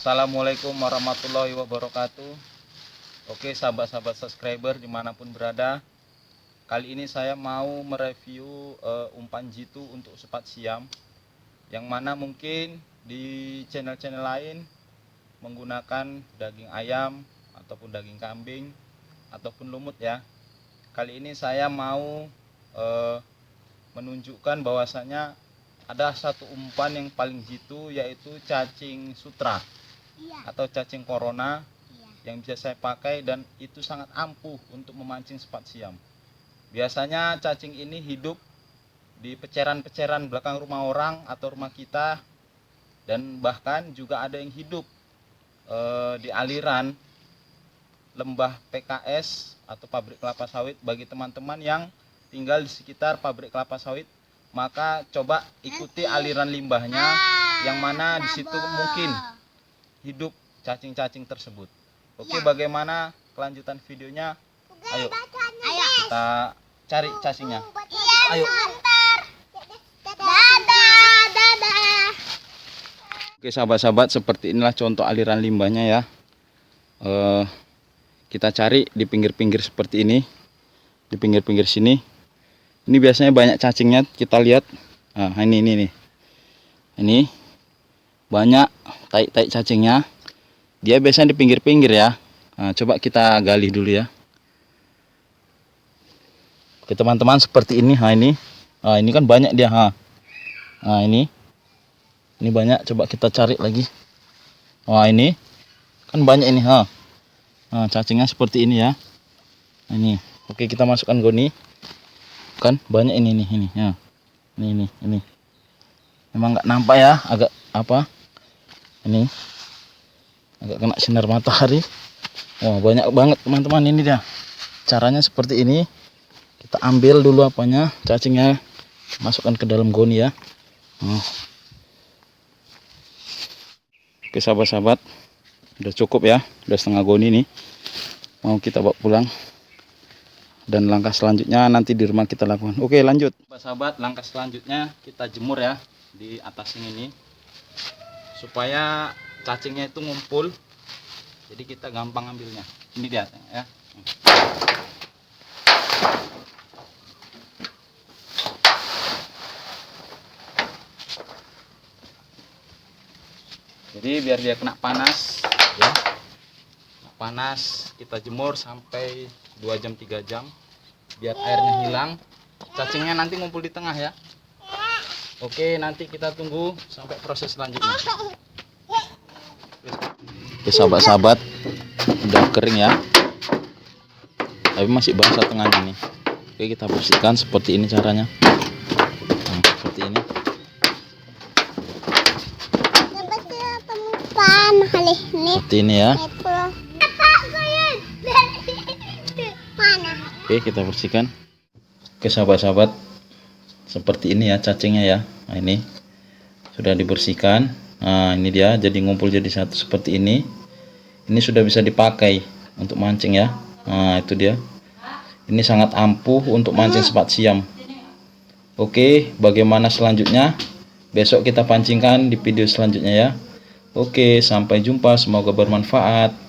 Assalamualaikum warahmatullahi wabarakatuh. Oke sahabat-sahabat subscriber dimanapun berada, kali ini saya mau mereview umpan jitu untuk sepat siam, yang mana mungkin di channel-channel lain menggunakan daging ayam ataupun daging kambing ataupun lumut ya. Kali ini saya mau menunjukkan bahwasanya ada satu umpan yang paling jitu, yaitu cacing sutra atau cacing corona yang bisa saya pakai, dan itu sangat ampuh untuk memancing sepat siam. Biasanya cacing ini hidup di peceran-peceran belakang rumah orang atau rumah kita, dan bahkan juga ada yang hidup di aliran lembah PKS atau pabrik kelapa sawit. Bagi teman-teman yang tinggal di sekitar pabrik kelapa sawit, maka coba ikuti aliran limbahnya, yang mana di situ mungkin hidup cacing-cacing tersebut. Oke, bagaimana kelanjutan videonya? Ayo kita cari cacingnya. Ayo. Oke sahabat-sahabat, seperti inilah contoh aliran limbahnya ya. Kita cari di pinggir-pinggir seperti ini, di pinggir-pinggir sini. Ini biasanya banyak cacingnya, kita lihat. Nah, ini banyak tai-tai cacingnya. Dia biasanya di pinggir-pinggir ya. Nah, coba kita gali dulu ya. Oke teman-teman, seperti ini. Nah, ini kan banyak dia. Nah, ini banyak. Coba kita cari lagi. Wah, ini kan banyak ini. Nah, cacingnya seperti ini ya. Ini. Oke, kita masukkan goni. Kan banyak ini ya. Ini memang nggak nampak ya, agak ini agak kena sinar matahari. Wah, banyak banget teman-teman. Ini dia caranya, seperti ini. Kita ambil dulu cacingnya, masukkan ke dalam goni ya. Oke sahabat-sahabat, udah cukup ya, udah setengah goni nih, mau kita bawa pulang. Dan langkah selanjutnya nanti di rumah kita lakukan. Oke, lanjut. Sahabat, langkah selanjutnya kita jemur ya di atas ini supaya cacingnya itu ngumpul. Jadi kita gampang ambilnya. Ini dia ya. Jadi biar dia kena panas ya. Panas, kita jemur sampai 2 jam 3 jam biar airnya hilang. Cacingnya nanti ngumpul di tengah ya. Oke, nanti kita tunggu sampai proses selanjutnya. Oke sahabat-sahabat, udah kering ya, tapi masih basah tengahnya nih. Oke, kita bersihkan. Seperti ini caranya. Nah, seperti ini. Seperti ini ya. Oke, kita bersihkan. Oke sahabat-sahabat, seperti ini ya cacingnya ya. Nah, ini sudah dibersihkan. Nah, ini dia, jadi ngumpul jadi satu seperti ini. Ini sudah bisa dipakai untuk mancing ya. Nah, itu dia. Ini sangat ampuh untuk mancing sepat siam. Oke, bagaimana selanjutnya? Besok kita pancingkan di video selanjutnya ya. Oke, sampai jumpa, semoga bermanfaat.